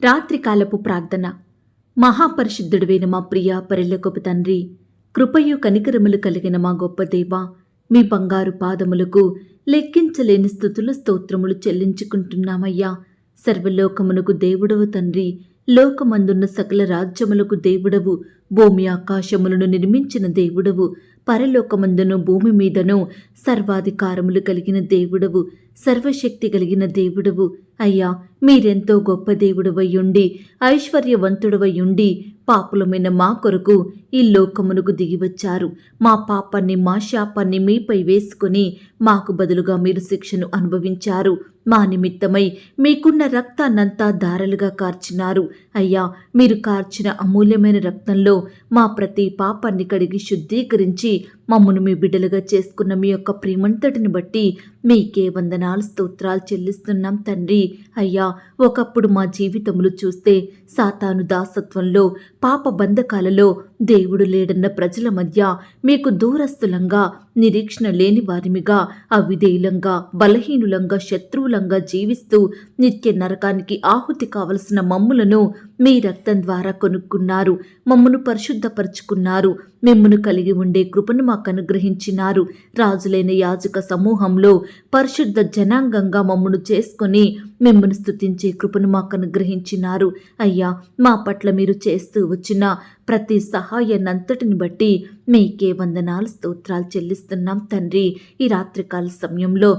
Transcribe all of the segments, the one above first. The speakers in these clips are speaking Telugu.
రాత్రికాలపు ప్రార్థన. మహాపరిశుద్ధుడైన మా ప్రియ పరలోకపు తండ్రి, కృపయు కనికరములు కలిగిన మా గొప్ప దేవా, మీ బంగారు పాదములకు లెక్కించలేని స్తుతులు స్తోత్రములు చెల్లించుకుంటున్నామయ్యా. సర్వలోకమునకు దేవుడవు తండ్రి, లోకమందున్న సకల రాజ్యములకు దేవుడవు, భూమి ఆకాశములను నిర్మించిన దేవుడవు, పరలోకమందును భూమి మీదను సర్వాధికారములు కలిగిన దేవుడవు, సర్వశక్తి కలిగిన దేవుడవు. అయ్యా, మీరెంతో గొప్ప దేవుడవయ్యుండి, ఐశ్వర్యవంతుడవయ్యుండి, పాపులమైన మా కొరకు ఈ లోకమునకు దిగివచ్చారు. మా పాపాన్ని, మా శాపాన్ని మీపై వేసుకుని మాకు బదులుగా మీరు శిక్షను అనుభవించారు. మా నిమిత్తమై మీకున్న రక్తాన్నంతా ధారలుగా కార్చినారు. అయ్యా, మీరు కార్చిన అమూల్యమైన రక్తంలో మా ప్రతి పాపాన్ని కడిగి శుద్ధీకరించి మమ్మను మీ బిడ్డలుగా చేసుకున్న మీ యొక్క ప్రేమంతటిని బట్టి మీకే వందనాలు స్తోత్రాలు చెల్లిస్తున్నాం తండ్రి. అయ్యా, ఒకప్పుడు మా జీవితములు చూస్తే సాతాను దాసత్వంలో, పాప బంధకాలలో దేవుడు లేడన్న ప్రజల మధ్య మీకు దూరస్థులంగా, నిరీక్షణ లేని వారిమిగా, అవిధేయులంగా, బలహీనులంగా, శత్రువులంగా జీవిస్తూ నిత్య నరకానికి ఆహుతి కావలసిన మమ్ములను మీ రక్తం ద్వారా కొనుక్కున్నారు. మమ్మను పరిశుద్ధపరుచుకున్నారు. మిమ్మును కలిగి ఉండే కృపను మాకు అనుగ్రహించినారు. రాజులైన యాజక సమూహంలో పరిశుద్ధ జనాంగంగా మమ్మను చేసుకొని మిమ్మను స్తుతించే కృపను మాకు అనుగ్రహించినారు. అయ్యా, మా పట్ల మీరు చేస్తూ వచ్చిన ప్రతి సహాయాన్నంతటిని బట్టి మీకే వందనాలు స్తోత్రాలు చెల్లిస్తున్నాం తండ్రి. ఈ రాత్రికాల సమయంలో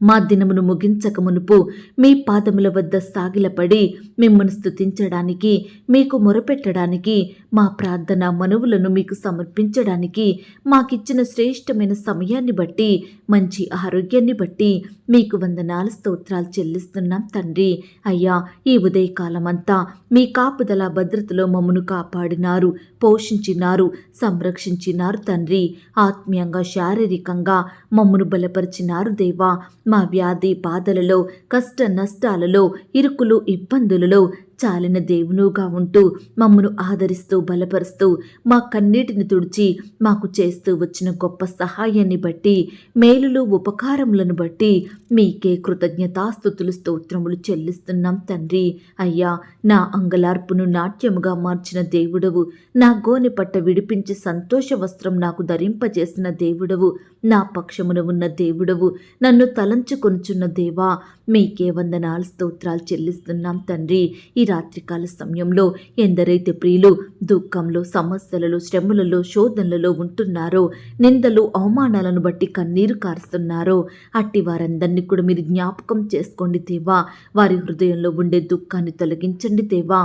మా దినమును ముగించక మునుపు మీ పాదముల వద్ద సాగిలపడి మిమ్మల్ని స్తుతించడానికి, మీకు మొరపెట్టడానికి, మా ప్రార్థన మనవులను మీకు సమర్పించడానికి మాకిచ్చిన శ్రేష్టమైన సమయాన్ని బట్టి, మంచి ఆరోగ్యాన్ని బట్టి మీకు వందనాలు స్తోత్రాలు చెల్లిస్తున్నాం తండ్రి. అయ్యా, ఈ ఉదయకాలమంతా మీ కాపుదల భద్రతలో మమ్మను కాపాడినారు, పోషించినారు, సంరక్షించినారు తండ్రి. ఆత్మీయంగా, శారీరకంగా మమ్మను బలపరిచినారు దేవా. మా వ్యాధి బాధలలో, కష్ట నష్టాలలో, ఇరుకులు ఇబ్బందులలో చాలిన దేవునుగా ఉంటూ మమ్మను ఆదరిస్తూ బలపరుస్తూ మా కన్నీటిని తుడిచి మాకు చేస్తూ వచ్చిన గొప్ప సహాయాన్ని బట్టి, మేలులు ఉపకారములను బట్టి మీకే కృతజ్ఞతాస్తుతులు స్తోత్రములు చెల్లిస్తున్నాం తండ్రి. అయ్యా, నా అంగలార్పును నాట్యముగా మార్చిన దేవుడవు, నా గోనె పట్ట విడిపించి సంతోష వస్త్రం నాకు ధరింపజేసిన దేవుడవు, నా పక్షమున ఉన్న దేవుడవు, నన్ను తలంచుకొనుచున్న దేవా, మీకే వందనాలు స్తోత్రాలు చెల్లిస్తున్నాం తండ్రి. ఈ రాత్రికాల సమయంలో ఎందరైతే ప్రియులు దుఃఖంలో, సమస్యలలో, శ్రమలలో, శోధనలలో ఉంటున్నారో, నిందలు అవమానాలను బట్టి కన్నీరు కారుస్తున్నారో అట్టి వారందరినీ కూడా మీరు జ్ఞాపకం చేసుకోండి దేవా. వారి హృదయంలో ఉండే దుఃఖాన్ని తొలగించండి దేవా.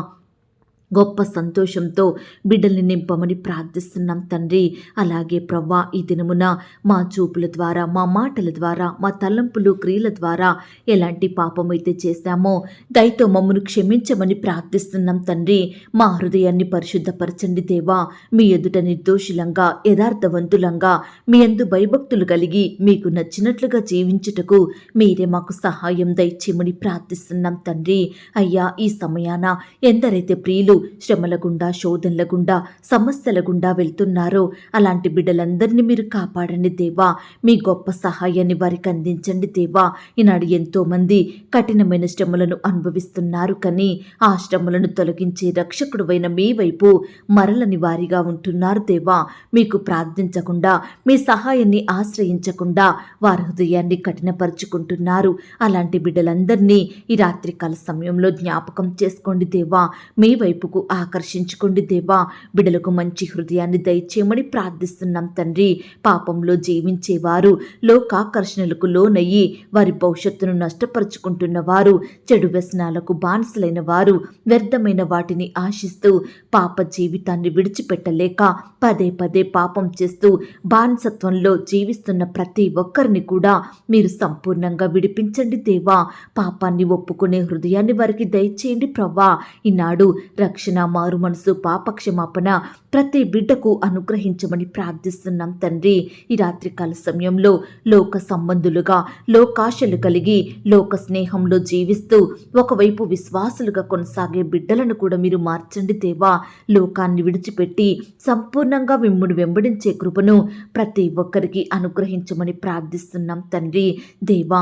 గొప్ప సంతోషంతో బిడ్డల్ని నింపమని ప్రార్థిస్తున్నాం తండ్రి. అలాగే ప్రవ్వా, ఈ దినమున మా చూపుల ద్వారా, మా మాటల ద్వారా, మా తలంపులు, క్రియల ద్వారా ఎలాంటి పాపమైతే చేశామో దయతో మమ్మను క్షమించమని ప్రార్థిస్తున్నాం తండ్రి. మా హృదయాన్ని పరిశుద్ధపరచండి దేవా. మీ ఎదుట నిర్దోషులంగా, యథార్థవంతులంగా, మీ యందు భయభక్తులు కలిగి మీకు నచ్చినట్లుగా జీవించుటకు మీరే మాకు సహాయం దయచేయమని ప్రార్థిస్తున్నాం తండ్రి. అయ్యా, ఈ సమయాన ఎందరైతే ప్రియులు శ్రమల గుండా, శోధనల గుండా, సమస్యల గుండా వెళ్తున్నారో అలాంటి బిడ్డలందరినీ మీరు కాపాడండి దేవా. మీ గొప్ప సహాయాన్ని వారికి అందించండి దేవా. ఈనాడు ఎంతో మంది కఠినమైన శ్రమలను అనుభవిస్తున్నారు, కానీ ఆ శ్రమలను తొలగించే రక్షకుడువైన మీ వైపు మరలని వారిగా ఉంటున్నారు దేవా. మీకు ప్రార్థించకుండా, మీ సహాయాన్ని ఆశ్రయించకుండా వారి హృదయాన్ని కఠినపరుచుకుంటున్నారు. అలాంటి బిడ్డలందరినీ ఈ రాత్రికాల సమయంలో జ్ఞాపకం చేసుకోండి దేవా. మీ వైపు ఆకర్షించుకోండి దేవా. బిడ్డలకు మంచి హృదయాన్ని దయచేయమని ప్రార్థిస్తున్నాం తండ్రి. పాపంలో జీవించేవారు, లోకాకర్షణలకు లోనయ్యి వారి భవిష్యత్తును నష్టపరుచుకుంటున్న వారు, చెడు వ్యసనాలకు బానిసలైన వారు, వ్యర్థమైన వాటిని ఆశిస్తూ పాప జీవితాన్ని విడిచిపెట్టలేక పదే పదే పాపం చేస్తూ బానిసత్వంలో జీవిస్తున్న ప్రతి ఒక్కరిని కూడా మీరు సంపూర్ణంగా విడిపించండి దేవా. పాపాన్ని ఒప్పుకునే హృదయాన్ని వారికి దయచేయండి ప్రవ్వా. ఈనాడు రక్షణ, మారు మనసు, పాపక్షమాపణ ప్రతి బిడ్డకు అనుగ్రహించమని ప్రార్థిస్తున్నాం తండ్రి. ఈ రాత్రికాల సమయంలో లోక సంబంధులుగా, లోకాశలు కలిగి, లోక స్నేహంలో జీవిస్తూ ఒకవైపు విశ్వాసులుగా కొనసాగే బిడ్డలను కూడా మీరు మార్చండి దేవా. లోకాన్ని విడిచిపెట్టి సంపూర్ణంగా మిమ్మును వెంబడించే కృపను ప్రతి ఒక్కరికి అనుగ్రహించమని ప్రార్థిస్తున్నాం తండ్రి. దేవా,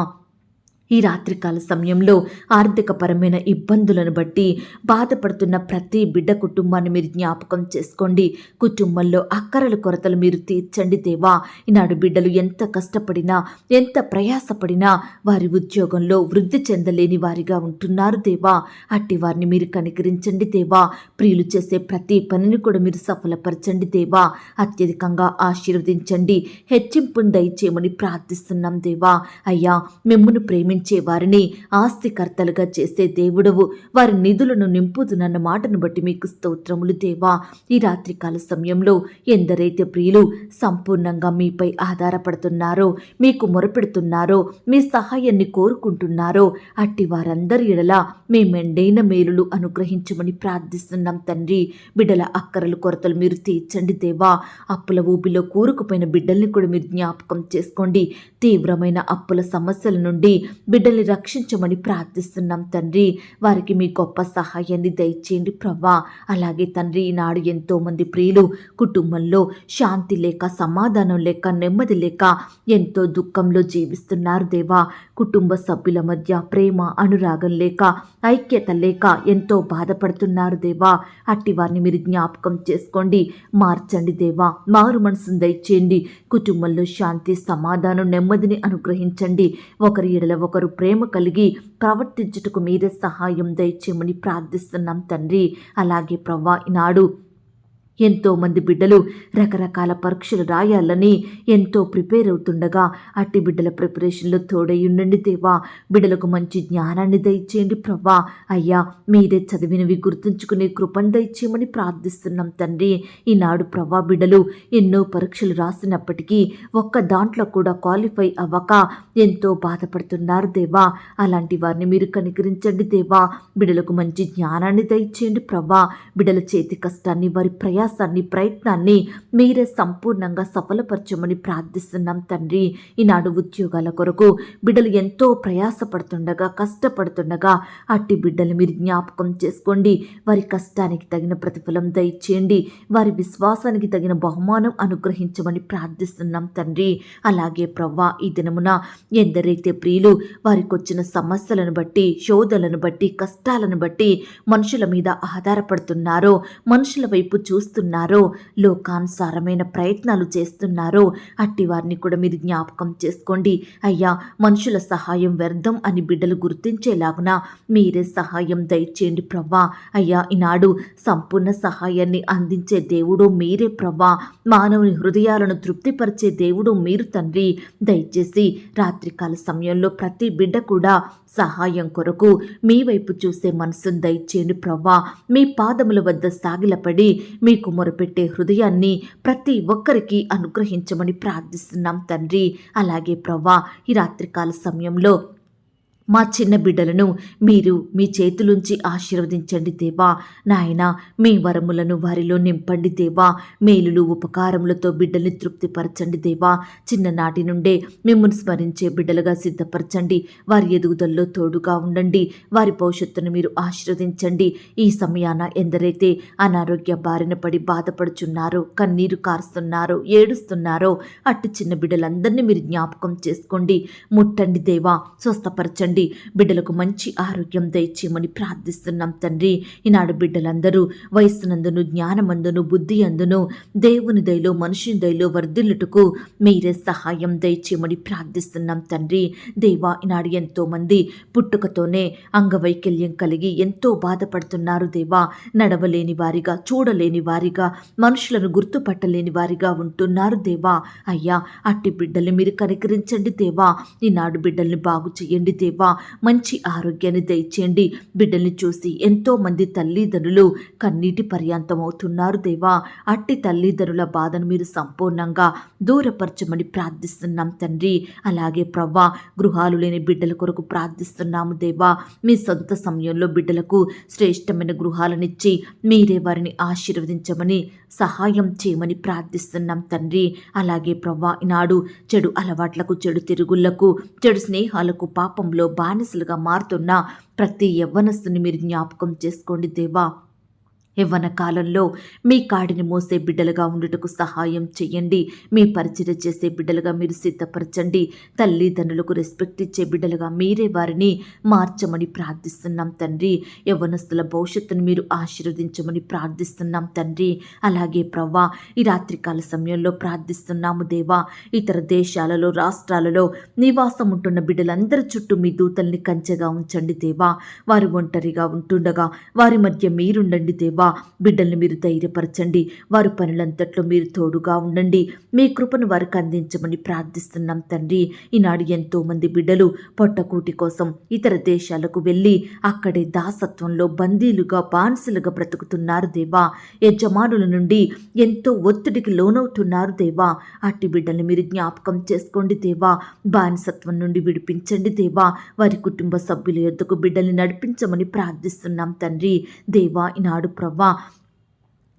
ఈ రాత్రికాల సమయంలో ఆర్థికపరమైన ఇబ్బందులను బట్టి బాధపడుతున్న ప్రతి బిడ్డ కుటుంబాన్ని మీరు జ్ఞాపకం చేసుకోండి. కుటుంబంలో అక్కరల కొరతలు మీరు తీర్చండి దేవా. ఈనాడు బిడ్డలు ఎంత కష్టపడినా, ఎంత ప్రయాసపడినా వారి ఉద్యోగంలో వృద్ధి చెందలేని వారిగా ఉంటున్నారు దేవా. అట్టి వారిని మీరు కనికరించండి దేవా. ప్రియులు చేసే ప్రతి పనిని కూడా మీరు సఫలపరచండి దేవా. అత్యధికంగా ఆశీర్వదించండి, హెచ్చింపును దయచేయమని ప్రార్థిస్తున్నాం దేవా. అయ్యా, మిమ్మును ప్రేమించే వారిని ఆస్తికర్తలుగా చేసే దేవుడవు, వారి నిధులను నింపుదునన్న మాటను బట్టి మీకు స్తోత్రములు దేవా. ఈ రాత్రికాల సమయంలో ఎందరైతే ప్రియులు సంపూర్ణంగా మీపై ఆధారపడుతున్నారో, మీకు మొరపెడుతున్నారో, మీ సహాయాన్ని కోరుకుంటున్నారో అట్టి వారందరి ఎడల మీ మెండైన మేలులు అనుగ్రహించమని ప్రార్థిస్తున్నాం తండ్రి. బిడ్డల అక్కరలు కొరతలు మీరు తీర్చండి దేవా. అప్పుల ఊబిలో కూరుకుపోయిన బిడ్డల్ని కూడా మీరు జ్ఞాపకం చేసుకోండి. తీవ్రమైన అప్పుల సమస్యల నుండి బిడ్డల్ని రక్షించమని ప్రార్థిస్తున్నాం తండ్రి. వారికి మీ గొప్ప సహాయాన్ని దయచేయండి ప్రభా. అలాగే తండ్రి, ఈనాడు ఎంతో మంది ప్రియులు కుటుంబంలో శాంతి లేక, సమాధానం లేక, నెమ్మది లేక ఎంతో దుఃఖంలో జీవిస్తున్నారు దేవా. కుటుంబ సభ్యుల మధ్య ప్రేమ, అనురాగం లేక, ఐక్యత లేక ఎంతో బాధపడుతున్నారు దేవా. అట్టి వారిని మీరు జ్ఞాపకం చేసుకోండి, మార్చండి దేవా. మారు మనసును దయచేయండి. కుటుంబంలో శాంతి, సమాధానం, నెమ్మదిని అనుగ్రహించండి. ఒకరి ఎడల ఒకరు ప్రేమ కలిగి ప్రవర్తించుటకు మీరే సహాయం దయచేయమని ప్రార్థిస్తున్నాం తండ్రి. అలాగే ప్రవ్వా, ఈనాడు ఎంతోమంది బిడ్డలు రకరకాల పరీక్షలు రాయాలని ఎంతో ప్రిపేర్ అవుతుండగా అట్టి బిడ్డల ప్రిపరేషన్లో తోడై ఉండండి దేవా. బిడ్డలకు మంచి జ్ఞానాన్ని దయచేయండి ప్రభా. అయ్యా, మీరే చదివినవి గుర్తుంచుకునే కృపను దయచేయమని ప్రార్థిస్తున్నాం తండ్రి. ఈనాడు ప్రభా, బిడ్డలు ఎన్నో పరీక్షలు రాసినప్పటికీ ఒక్క దాంట్లో కూడా క్వాలిఫై అవ్వక ఎంతో బాధపడుతున్నారు దేవా. అలాంటి వారిని మీరు కనికరించండి దేవా. బిడ్డలకు మంచి జ్ఞానాన్ని దయచేయండి ప్రభా. బిడ్డల చేతి కష్టాన్ని, వారి ప్రయత్నాన్ని మీరే సంపూర్ణంగా సఫలపరచమని ప్రార్థిస్తున్నాం తండ్రి. ఈనాడు ఉద్యోగాల కొరకు బిడ్డలు ఎంతో ప్రయాసపడుతుండగా, కష్టపడుతుండగా అట్టి బిడ్డలు మీరు జ్ఞాపకం చేసుకోండి. వారి కష్టానికి తగిన ప్రతిఫలం దయచేయండి. వారి విశ్వాసానికి తగిన బహుమానం అనుగ్రహించమని ప్రార్థిస్తున్నాం తండ్రి. అలాగే ప్రవ్వా, ఈ దినమున ఎందరైతే ప్రియులు వారికి వచ్చిన సమస్యలను బట్టి, శోధలను బట్టి, కష్టాలను బట్టి మనుషుల మీద ఆధారపడుతున్నారో, మనుషుల వైపు చూస్తున్నారో, లోకానుసారమైన ప్రయత్నాలు చేస్తున్నారో అట్టి వారిని కూడా మీరు జ్ఞాపకం చేసుకోండి. అయ్యా, మనుషుల సహాయం వ్యర్థం అని బిడ్డలు గుర్తించేలాగున మీరే సహాయం దయచేయండి ప్రవ్వా. అయ్యా, ఈనాడు సంపూర్ణ సహాయాన్ని అందించే దేవుడు మీరే ప్రవ్వా. మానవుని హృదయాలను తృప్తిపరిచే దేవుడు మీరు తండ్రి. దయచేసి రాత్రికాల సమయంలో ప్రతి బిడ్డ కూడా సహాయం కొరకు మీ వైపు చూసే మనసును దయచేయండి ప్రవ్వా. మీ పాదముల వద్ద సాగిలపడి మీకు మొరపెట్టే హృదయాన్ని ప్రతి ఒక్కరికి అనుగ్రహించమని ప్రార్థిస్తున్నాం తండ్రి. అలాగే ప్రవ్వా, ఈ రాత్రికాల సమయంలో మా చిన్న బిడ్డలను మీరు మీ చేతులుంచి ఆశీర్వదించండి దేవా. నాయన, మీ వరములను వారిలో నింపండి దేవా. మేలులు, ఉపకారములతో బిడ్డల్ని తృప్తిపరచండి దేవా. చిన్ననాటి నుండే మిమ్మల్ని స్మరించే బిడ్డలుగా సిద్ధపరచండి. వారి ఎదుగుదలలో తోడుగా ఉండండి. వారి భవిష్యత్తును మీరు ఆశీర్వదించండి. ఈ సమయాన ఎందరైతే అనారోగ్య బారిన పడి బాధపడుచున్నారో, కన్నీరు కారుస్తున్నారో, ఏడుస్తున్నారో అట్టి చిన్న బిడ్డలందరినీ మీరు జ్ఞాపకం చేసుకోండి. ముట్టండి దేవా, స్వస్థపరచండి. బిడ్డలకు మంచి ఆరోగ్యం దయచేయమని ప్రార్థిస్తున్నాం తండ్రి. ఈనాడు బిడ్డలందరూ వయస్సునందును, జ్ఞానమందును, బుద్ధి అందును దేవుని దయలో, మనుషుని దయలో వర్ధిల్లుటకు మీరే సహాయం దయచేయమని ప్రార్థిస్తున్నాం తండ్రి. దేవా, ఈనాడు ఎంతో మంది పుట్టుకతోనే అంగవైకల్యం కలిగి ఎంతో బాధపడుతున్నారు దేవా. నడవలేని వారిగా, చూడలేని వారిగా, మనుషులను గుర్తుపట్టలేని వారిగా ఉంటున్నారు దేవా. అయ్యా, అట్టి బిడ్డల్ని మీరు కనికరించండి దేవా. ఈనాడు బిడ్డల్ని బాగు చేయండి దేవా. మంచి ఆరోగ్యాన్ని దయచేయండి. బిడ్డల్ని చూసి ఎంతో మంది తల్లిదండ్రులు కన్నీటి పర్యాంతం అవుతున్నారు దేవా. అట్టి తల్లిదండ్రుల బాధను మీరు సంపూర్ణంగా దూరపరచమని ప్రార్థిస్తున్నాం తండ్రి. అలాగే ప్రవ్వా, గృహాలు లేని బిడ్డల కొరకు ప్రార్థిస్తున్నాము దేవా. మీ సొంత సమయంలో బిడ్డలకు శ్రేష్టమైన గృహాలనిచ్చి మీరే వారిని ఆశీర్వదించమని, సహాయం చేయమని ప్రార్థిస్తున్నాం తండ్రి. అలాగే ప్రవ్వా, ఈనాడు చెడు అలవాట్లకు, చెడు తిరుగుళ్లకు, చెడు స్నేహాలకు, పాపంలో బానిసలుగా మారుతున్న ప్రతి యవ్వనస్తుని మీరు జ్ఞాపకం చేసుకోండి దేవా. యవ్వన కాలంలో మీ కాడిని మోసే బిడ్డలుగా ఉండుటకు సహాయం చేయండి. మీ పరిచర్య చేసే బిడ్డలుగా మీరు సిద్ధపరచండి. తల్లిదండ్రులకు రెస్పెక్ట్ ఇచ్చే బిడ్డలుగా మీరే వారిని మార్చమని ప్రార్థిస్తున్నాం తండ్రి. యవ్వనస్తుల భవిష్యత్తును మీరు ఆశీర్వదించమని ప్రార్థిస్తున్నాం తండ్రి. అలాగే ప్రవ్వా, ఈ రాత్రికాల సమయంలో ప్రార్థిస్తున్నాము దేవా. ఇతర దేశాలలో, రాష్ట్రాలలో నివాసం ఉంటున్న బిడ్డలందరి చుట్టూ మీ దూతల్ని కంచెగా ఉంచండి దేవా. వారు ఒంటరిగా ఉంటుండగా వారి మధ్య మీరుండండి దేవా. బిడ్డల్ని మీరు ధైర్యపరచండి. వారి పనులంతట్లో మీరు తోడుగా ఉండండి. మీ కృపను వారికి అందించమని ప్రార్థిస్తున్నాం తండ్రి. ఈనాడు ఎంతో మంది బిడ్డలు పొట్టకూటి కోసం ఇతర దేశాలకు వెళ్ళి అక్కడే దాసత్వంలో బందీలుగా బానిసలుగా బ్రతుకుతున్నారు దేవా. యజమానుల నుండి ఎంతో ఒత్తిడికి లోనవుతున్నారు దేవా. అట్టి బిడ్డల్ని మీరు జ్ఞాపకం చేసుకోండి దేవా. బానిసత్వం నుండి విడిపించండి దేవా. వారి కుటుంబ సభ్యుల యొద్దకు బిడ్డల్ని నడిపించమని ప్రార్థిస్తున్నాం తండ్రి. దేవా, ఈనాడు ప్రవ్వా,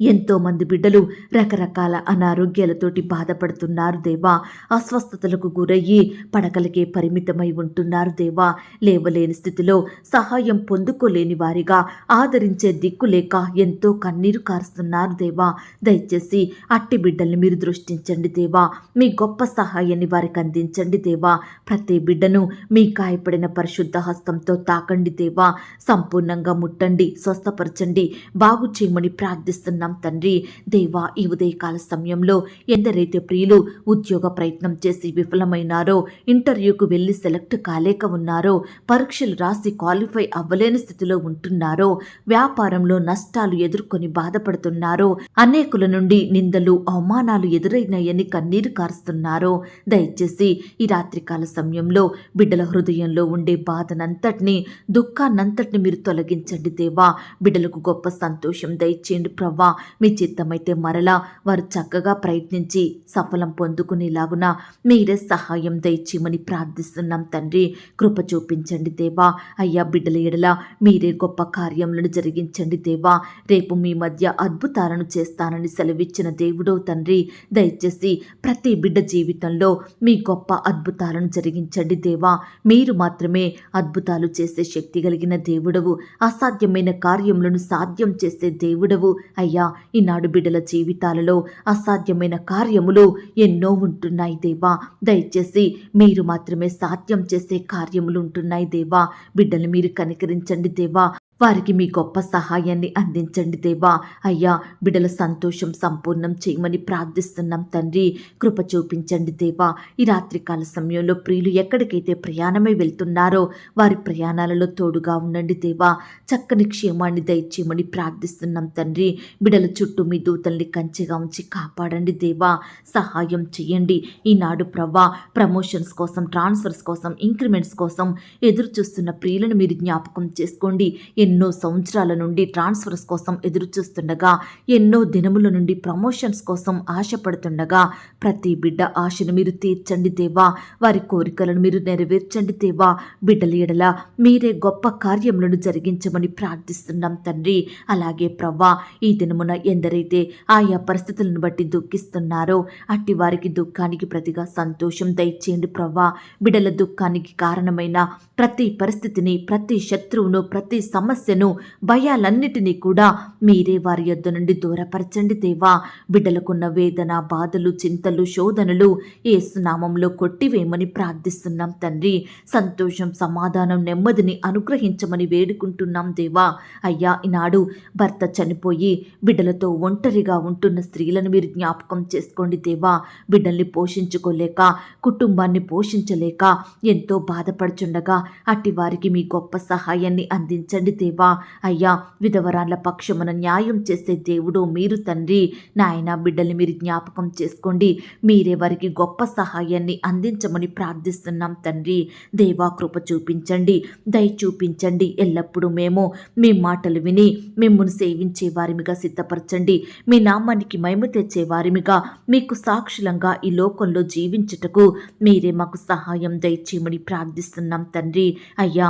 ఎంతోమంది బిడ్డలు రకరకాల అనారోగ్యాలతోటి బాధపడుతున్నారు దేవా. అస్వస్థతలకు గురయ్యి పడకలకే పరిమితమై ఉంటున్నారు దేవా. లేవలేని స్థితిలో సహాయం పొందుకోలేని వారిగా ఆదరించే దిక్కు లేక ఎంతో కన్నీరు కారుస్తున్నారు దేవా. దయచేసి అట్టి బిడ్డల్ని మీరు దృష్టించండి దేవా. మీ గొప్ప సహాయాన్ని వారికి అందించండి దేవా. ప్రతి బిడ్డను మీ గాయపడిన పరిశుద్ధ హస్తంతో తాకండి దేవా. సంపూర్ణంగా ముట్టండి, స్వస్థపరచండి, బాగు చేయమని ప్రార్థిస్తున్నాం తండ్రి. దేవా, ఈ ఉదయకాల సమయంలో ఎందరైతే ప్రియులు ఉద్యోగ ప్రయత్నం చేసి విఫలమైనారో, ఇంటర్వ్యూకు వెళ్ళి సెలెక్ట్ కాలేక ఉన్నారో, పరీక్షలు రాసి క్వాలిఫై అవ్వలేని స్థితిలో ఉంటున్నారో, వ్యాపారంలో నష్టాలు ఎదుర్కొని బాధపడుతున్నారో, అనేకుల నుండి నిందలు అవమానాలు ఎదురైనాయని కన్నీరు కారుస్తున్నారో, దయచేసి ఈ రాత్రికాల సమయంలో బిడ్డల హృదయంలో ఉండే బాధనంతటిని, దుఃఖాన్నంతటిని మీరు తొలగించండి దేవా. బిడ్డలకు గొప్ప సంతోషం దయచేయండి ప్రవ్వా. మీ చిత్తమైతే మరలా వారు చక్కగా ప్రయత్నించి సఫలం పొందుకునేలాగున మీరే సహాయం దయచేయమని ప్రార్థిస్తున్నాం తండ్రి. కృప చూపించండి దేవా. అయ్యా, బిడ్డల ఎడల మీరే గొప్ప కార్యములను జరిగించండి దేవా. రేపు మీ మధ్య అద్భుతాలను చేస్తానని సెలవిచ్చిన దేవుడో తండ్రి. దయచేసి ప్రతి బిడ్డ జీవితంలో మీ గొప్ప అద్భుతాలను జరిగించండి దేవా. మీరు మాత్రమే అద్భుతాలు చేసే శక్తి కలిగిన దేవుడవు. అసాధ్యమైన కార్యములను సాధ్యం చేసే దేవుడవు. అయ్యా, ఈనాడు బిడ్డల జీవితాలలో అసాధ్యమైన కార్యములు ఎన్నో ఉంటున్నాయి దేవా. దయచేసి మీరు మాత్రమే సాధ్యం చేసే కార్యములు ఉంటున్నాయి దేవా. బిడ్డలు మీరు కనికరించండి దేవా. వారికి మీ గొప్ప సహాయాన్ని అందించండి దేవా. అయ్యా, బిడ్డల సంతోషం సంపూర్ణం చేయమని ప్రార్థిస్తున్నాం తండ్రి. కృప చూపించండి దేవా. ఈ రాత్రికాల సమయంలో ప్రియులు ఎక్కడికైతే ప్రయాణమై వెళ్తున్నారో వారి ప్రయాణాలలో తోడుగా ఉండండి దేవా. చక్కని క్షేమాన్ని దయచేయమని ప్రార్థిస్తున్నాం తండ్రి. బిడ్డల చుట్టూ మీ దూతల్ని కంచెగా ఉంచి కాపాడండి దేవా. సహాయం చేయండి. ఈనాడు ప్రవ్వా, ప్రమోషన్స్ కోసం, ట్రాన్స్ఫర్స్ కోసం, ఇంక్రిమెంట్స్ కోసం ఎదురు చూస్తున్న ప్రియులను మీరు జ్ఞాపకం చేసుకోండి. ఎన్నో సంవత్సరాల నుండి ట్రాన్స్ఫర్స్ కోసం ఎదురు చూస్తుండగా, ఎన్నో దినముల నుండి ప్రమోషన్స్ కోసం ఆశపడుతుండగా ప్రతి బిడ్డ ఆశను మీరు తీర్చండి దేవా. వారి కోరికలను మీరు నెరవేర్చండి దేవా. బిడ్డల ఎడల మీరే గొప్ప కార్యములను జరిగించమని ప్రార్థిస్తున్నాం తండ్రి. అలాగే ప్రవ్వా, ఈ దినమున ఎందరైతే ఆయా పరిస్థితులను బట్టి దుఃఖిస్తున్నారో అట్టి వారికి దుఃఖానికి ప్రతిగా సంతోషం దయచేయండి ప్రవ్వా. బిడ్డల దుఃఖానికి కారణమైన ప్రతి పరిస్థితిని, ప్రతి శత్రువును, ప్రతి సమస్యను, భయాలన్నిటినీ కూడా మీరే వారి యొద్ద నుండి దూరపరచండి దేవా. బిడ్డలకున్న వేదన, బాధలు, చింతలు, శోధనలు యేసు నామములో కొట్టివేయమని ప్రార్థిస్తున్నాం తండ్రి. సంతోషం, సమాధానం, నెమ్మదిని అనుగ్రహించమని వేడుకుంటున్నాం దేవా. అయ్యా, ఈనాడు భర్త చనిపోయి బిడ్డలతో ఒంటరిగా ఉంటున్న స్త్రీలను మీరు జ్ఞాపకం చేసుకోండి దేవా. బిడ్డల్ని పోషించుకోలేక, కుటుంబాన్ని పోషించలేక ఎంతో బాధపడుచుండగా అట్టి వారికి మీ గొప్ప సహాయాన్ని అందించండి దేవా. అయ్యా, విధవరాన్ల పక్షమున న్యాయం చేసే దేవుడు మీరు తండ్రి. నాయన, బిడ్డల్ని మీరు జ్ఞాపకం చేసుకోండి. మీరే వారికి గొప్ప సహాయాన్ని అందించమని ప్రార్థిస్తున్నాం తండ్రి. దేవా, కృప చూపించండి, దయ చూపించండి. ఎల్లప్పుడూ మేము మీ మాటలు విని మిమ్మును సేవించే వారిమిగా సిద్ధపరచండి. మీ నామానికి మహిమ తెచ్చే వారిమిగా, మీకు సాక్షులంగా ఈ లోకంలో జీవించుటకు మీరే మాకు సహాయం దయచేయమని ప్రార్థిస్తున్నాం తండ్రి. అయ్యా,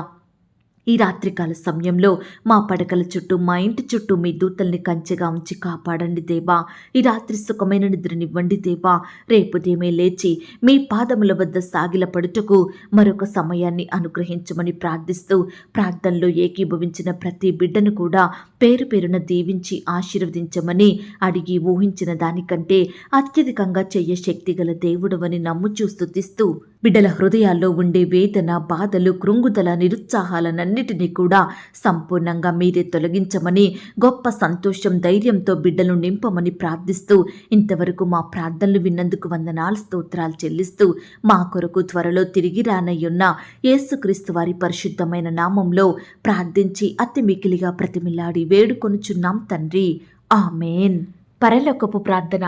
ఈ రాత్రికాల సమయంలో మా పడకల చుట్టూ, మా ఇంటి చుట్టూ మీ దూతల్ని కంచెగా ఉంచి కాపాడండి దేవా. ఈ రాత్రి సుఖమైన నిద్రనివ్వండి దేవా. రేపు ఉదయమే లేచి మీ పాదముల వద్ద సాగిలపడుటకు మరొక సమయాన్ని అనుగ్రహించమని ప్రార్థిస్తూ, ప్రార్థనలో ఏకీభవించిన ప్రతి బిడ్డను కూడా పేరు పేరున దీవించి ఆశీర్వదించమని అడిగి ఊహించిన దానికంటే అత్యధికంగా చెయ్య శక్తిగల దేవుడవని నమ్ముచూ స్తుతిస్తూ బిడ్డల హృదయాల్లో ఉండే వేదన, బాధలు, కృంగుదల, నిరుత్సాహాలన్నిటినీ కూడా సంపూర్ణంగా మీరే తొలగించమని, గొప్ప సంతోషం, ధైర్యంతో బిడ్డలు నింపమని ప్రార్థిస్తూ ఇంతవరకు మా ప్రార్థనలు విన్నందుకు వందనాలు, స్తోత్రాలు చెల్లిస్తూ మా కొరకు త్వరలో తిరిగి రానయ్యున్న యేసుక్రీస్తు వారి పరిశుద్ధమైన నామంలో ప్రార్థించి అతి మికిలిగా ప్రతిమిలాడి వేడుకొనుచున్నాం తండ్రి. ఆమేన్. పరలోకపు ప్రార్థన.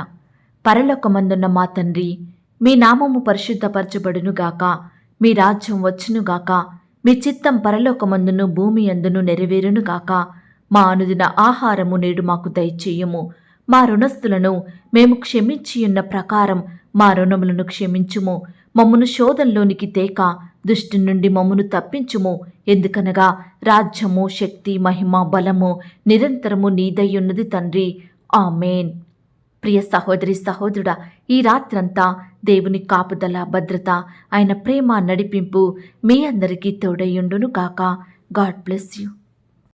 పరలోకమందున్న మా తండ్రి, మీ నామము పరిశుద్ధపరచబడునుగాక, మీ రాజ్యం వచ్చునుగాక, మీ చిత్తం పరలోకమందును భూమి అందును నెరవేరునుగాక. మా అనుదిన ఆహారము నేడు మాకు దయచేయము. మా రుణస్థులను మేము క్షమించియున్న ప్రకారం మా రుణములను క్షమించుము. మమ్మును శోధంలోనికి తేక దుష్టు నుండి మమ్మును తప్పించుము. ఎందుకనగా రాజ్యము, శక్తి, మహిమ, బలము నిరంతరము నీదయ్యున్నది తండ్రి. ఆమేన్. ప్రియ సహోదరి, సహోదరుడా, ఈ రాత్రంతా దేవుని కాపుదల, భద్రత, ఆయన ప్రేమ, నడిపింపు మీ అందరికీ తోడయ్యుండును గాక. God bless you.